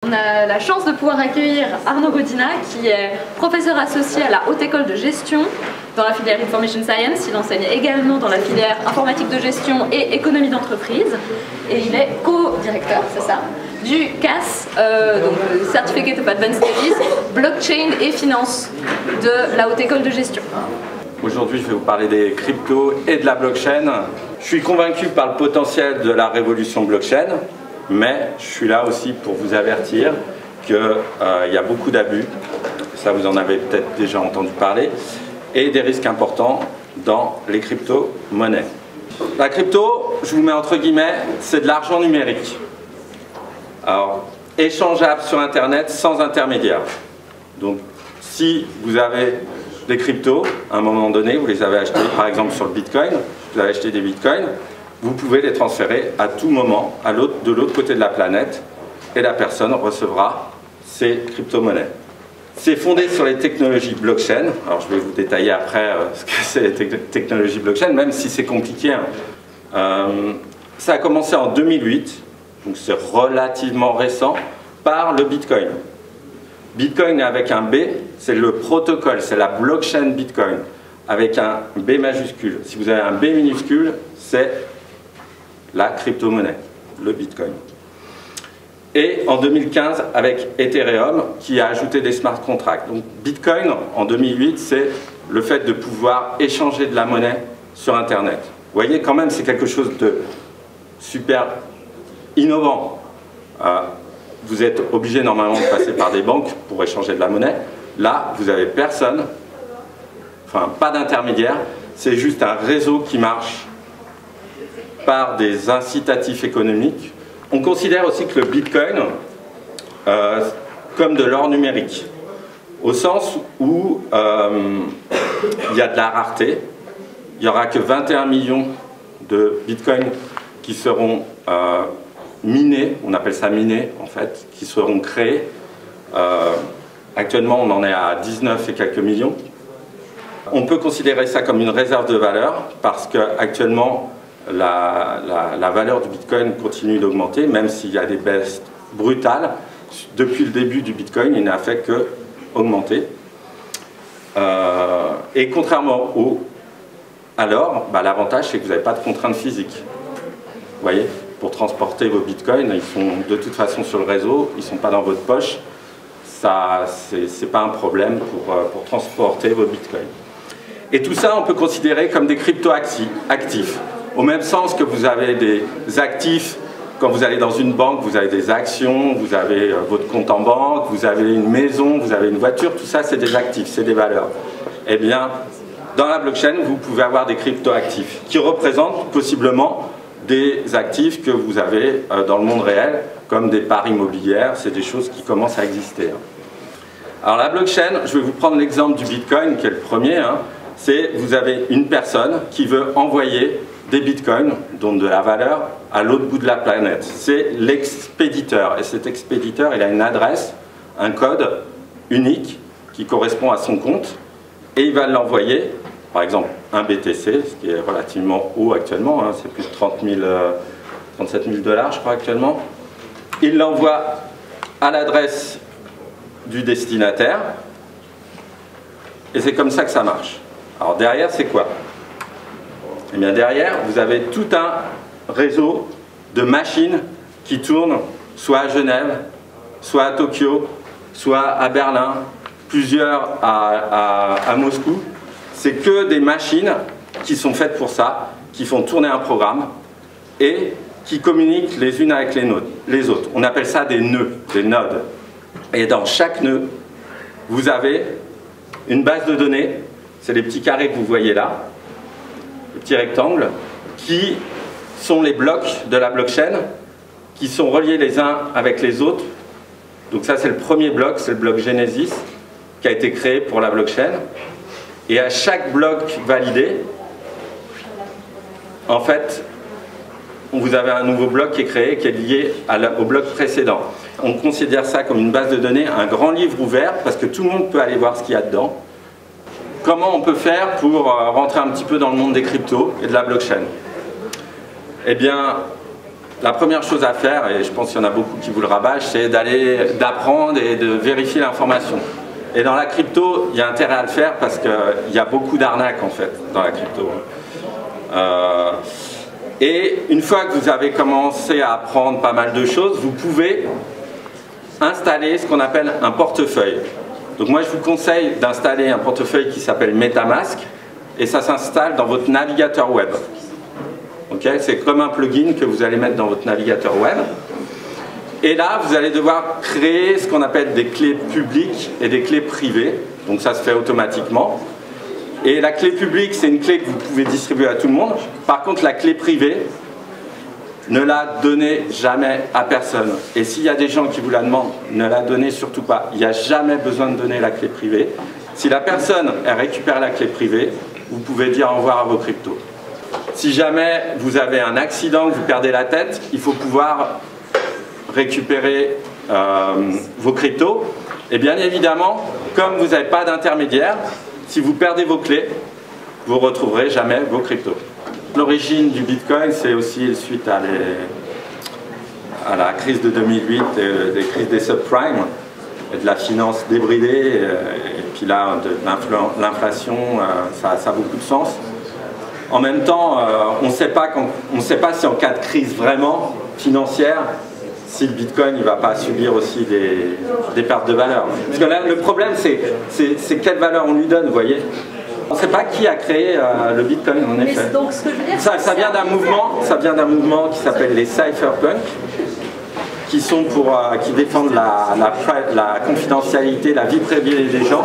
On a la chance de pouvoir accueillir Arnaud Godina, qui est professeur associé à la Haute École de Gestion dans la filière Information Science. Il enseigne également dans la filière Informatique de Gestion et Économie d'entreprise. Et il est co-directeur, c'est ça, du CAS, donc Certificate of Advanced Studies, Blockchain et Finance de la Haute École de Gestion. Aujourd'hui, je vais vous parler des cryptos et de la blockchain. Je suis convaincu par le potentiel de la révolution blockchain, mais je suis là aussi pour vous avertir qu'il y a beaucoup d'abus, ça vous en avez peut-être déjà entendu parler, et des risques importants dans les crypto-monnaies. La crypto, je vous mets entre guillemets, c'est de l'argent numérique. Alors, échangeable sur Internet sans intermédiaire. Donc, si vous avez des cryptos, à un moment donné, vous les avez achetés par exemple sur le Bitcoin, vous avez acheté des Bitcoins, vous pouvez les transférer à tout moment de l'autre côté de la planète et la personne recevra ces crypto-monnaies. C'est fondé sur les technologies blockchain. Alors je vais vous détailler après ce que c'est les technologies blockchain, même si c'est compliqué. Ça a commencé en 2008, donc c'est relativement récent, par le Bitcoin. Bitcoin avec un B, c'est le protocole, c'est la blockchain Bitcoin, avec un B majuscule. Si vous avez un B minuscule, c'est la crypto-monnaie, le Bitcoin. Et en 2015, avec Ethereum, qui a ajouté des smart contracts. Donc Bitcoin, en 2008, c'est le fait de pouvoir échanger de la monnaie sur Internet. Vous voyez, quand même, c'est quelque chose de super innovant. Vous êtes obligé normalement de passer par des banques pour échanger de la monnaie. Là, vous n'avez personne, enfin pas d'intermédiaire, c'est juste un réseau qui marche par des incitatifs économiques. On considère aussi que le Bitcoin comme de l'or numérique, au sens où il y a de la rareté. Il n'y aura que 21 millions de Bitcoins qui seront minés, on appelle ça minés en fait, qui seront créés. Actuellement on en est à 19 et quelques millions. On peut considérer ça comme une réserve de valeur parce qu'actuellement la valeur du Bitcoin continue d'augmenter, même s'il y a des baisses brutales. Depuis le début du Bitcoin, il n'a fait que augmenter. Et contrairement à l'or, l'avantage c'est que vous n'avez pas de contraintes physiques. Vous voyez, pour transporter vos bitcoins, ils sont de toute façon sur le réseau, ils ne sont pas dans votre poche. Ça, c'est pas un problème pour transporter vos bitcoins. Et tout ça, on peut considérer comme des crypto-actifs. Au même sens que vous avez des actifs, quand vous allez dans une banque, vous avez des actions, vous avez votre compte en banque, vous avez une maison, vous avez une voiture, tout ça c'est des actifs, c'est des valeurs. Eh bien, dans la blockchain, vous pouvez avoir des crypto-actifs qui représentent possiblement des actifs que vous avez dans le monde réel, comme des parts immobilières, c'est des choses qui commencent à exister. Alors la blockchain, je vais vous prendre l'exemple du Bitcoin, qui est le premier, c'est vous avez une personne qui veut envoyer des bitcoins, donc de la valeur, à l'autre bout de la planète. C'est l'expéditeur, et cet expéditeur, il a une adresse, un code unique qui correspond à son compte, et il va l'envoyer, par exemple un BTC, ce qui est relativement haut actuellement, c'est plus de 37 000 $, je crois, actuellement. Il l'envoie à l'adresse du destinataire, et c'est comme ça que ça marche. Alors derrière, c'est quoi? Eh bien derrière, vous avez tout un réseau de machines qui tournent soit à Genève, soit à Tokyo, soit à Berlin, plusieurs à Moscou. C'est que des machines qui sont faites pour ça, qui font tourner un programme et qui communiquent les unes avec les autres. On appelle ça des nœuds, des nodes. Et dans chaque nœud, vous avez une base de données, c'est les petits carrés que vous voyez là, les petits rectangles, qui sont les blocs de la blockchain, qui sont reliés les uns avec les autres. Donc ça c'est le premier bloc, c'est le bloc Genesis, qui a été créé pour la blockchain. Et à chaque bloc validé, en fait, vous avez un nouveau bloc qui est créé, qui est lié au bloc précédent. On considère ça comme une base de données, un grand livre ouvert, parce que tout le monde peut aller voir ce qu'il y a dedans. Comment on peut faire pour rentrer un petit peu dans le monde des cryptos et de la blockchain? Eh bien, La première chose à faire, et je pense qu'il y en a beaucoup qui vous le rabâchent, c'est d'apprendre et de vérifier l'information. Et dans la crypto, il y a intérêt à le faire parce qu'il y a beaucoup d'arnaques en fait dans la crypto. Et une fois que vous avez commencé à apprendre pas mal de choses, vous pouvez installer ce qu'on appelle un portefeuille. Donc moi je vous conseille d'installer un portefeuille qui s'appelle MetaMask et ça s'installe dans votre navigateur web. Okay, c'est comme un plugin que vous allez mettre dans votre navigateur web. Et là, vous allez devoir créer ce qu'on appelle des clés publiques et des clés privées. Donc ça se fait automatiquement. Et la clé publique, c'est une clé que vous pouvez distribuer à tout le monde. Par contre, la clé privée, ne la donnez jamais à personne. Et s'il y a des gens qui vous la demandent, ne la donnez surtout pas. Il n'y a jamais besoin de donner la clé privée. Si la personne elle récupère la clé privée, vous pouvez dire au revoir à vos cryptos. Si jamais vous avez un accident, que vous perdez la tête, il faut pouvoir récupérer vos cryptos. Et bien évidemment, comme vous n'avez pas d'intermédiaire, si vous perdez vos clés, vous ne retrouverez jamais vos cryptos. L'origine du Bitcoin, c'est aussi suite à la crise de 2008, des crises des subprimes, de la finance débridée, et puis là, de l'inflation, ça a beaucoup de sens. En même temps, on ne sait pas si en cas de crise vraiment financière, si le Bitcoin ne va pas subir aussi des pertes de valeur. Parce que là, le problème, c'est quelle valeur on lui donne, vous voyez. On ne sait pas qui a créé le Bitcoin, en effet. Donc, ce que je veux dire, ça vient d'un mouvement qui s'appelle les cypherpunks, qui défendent la confidentialité, la vie privée des gens.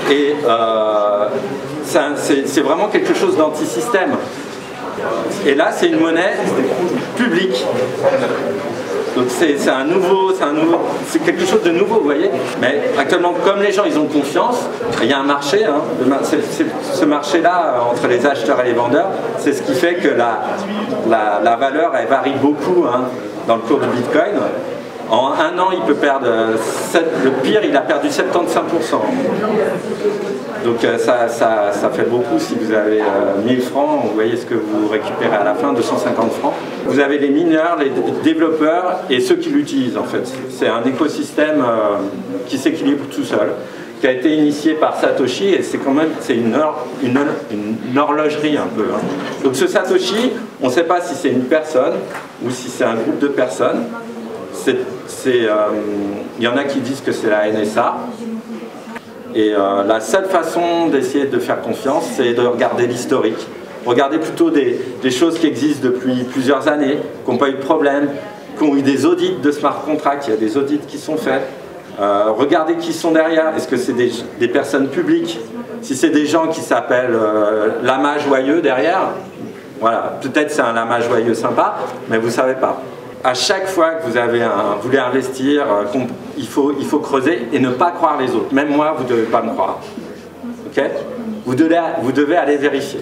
Et c'est vraiment quelque chose d'anti-système. Et là, c'est une monnaie publique. Donc c'est quelque chose de nouveau, vous voyez. Mais actuellement, comme les gens, ils ont confiance, il y a un marché. Hein, ce marché-là, entre les acheteurs et les vendeurs, c'est ce qui fait que la valeur, elle varie beaucoup hein, dans le cours du Bitcoin. En un an, il peut perdre, le pire, il a perdu 75%. Donc ça fait beaucoup si vous avez 1000 francs, vous voyez ce que vous récupérez à la fin, 250 francs. Vous avez les mineurs, les développeurs et ceux qui l'utilisent en fait. C'est un écosystème qui s'équilibre tout seul, qui a été initié par Satoshi et c'est quand même une horlogerie un peu. Hein. Donc ce Satoshi, on ne sait pas si c'est une personne ou si c'est un groupe de personnes. Il y en a qui disent que c'est la NSA. Et la seule façon d'essayer de faire confiance, c'est de regarder l'historique. Regardez plutôt des choses qui existent depuis plusieurs années, qui n'ont pas eu de problème, qui ont eu des audits de smart contracts, il y a des audits qui sont faits. Regardez qui sont derrière, est-ce que c'est des personnes publiques? Si c'est des gens qui s'appellent Lama Joyeux derrière, voilà, peut-être c'est un Lama Joyeux sympa, mais vous ne savez pas. À chaque fois que vous voulez investir, il faut creuser et ne pas croire les autres. Même moi, vous ne devez pas me croire. Okay? Vous devez aller vérifier.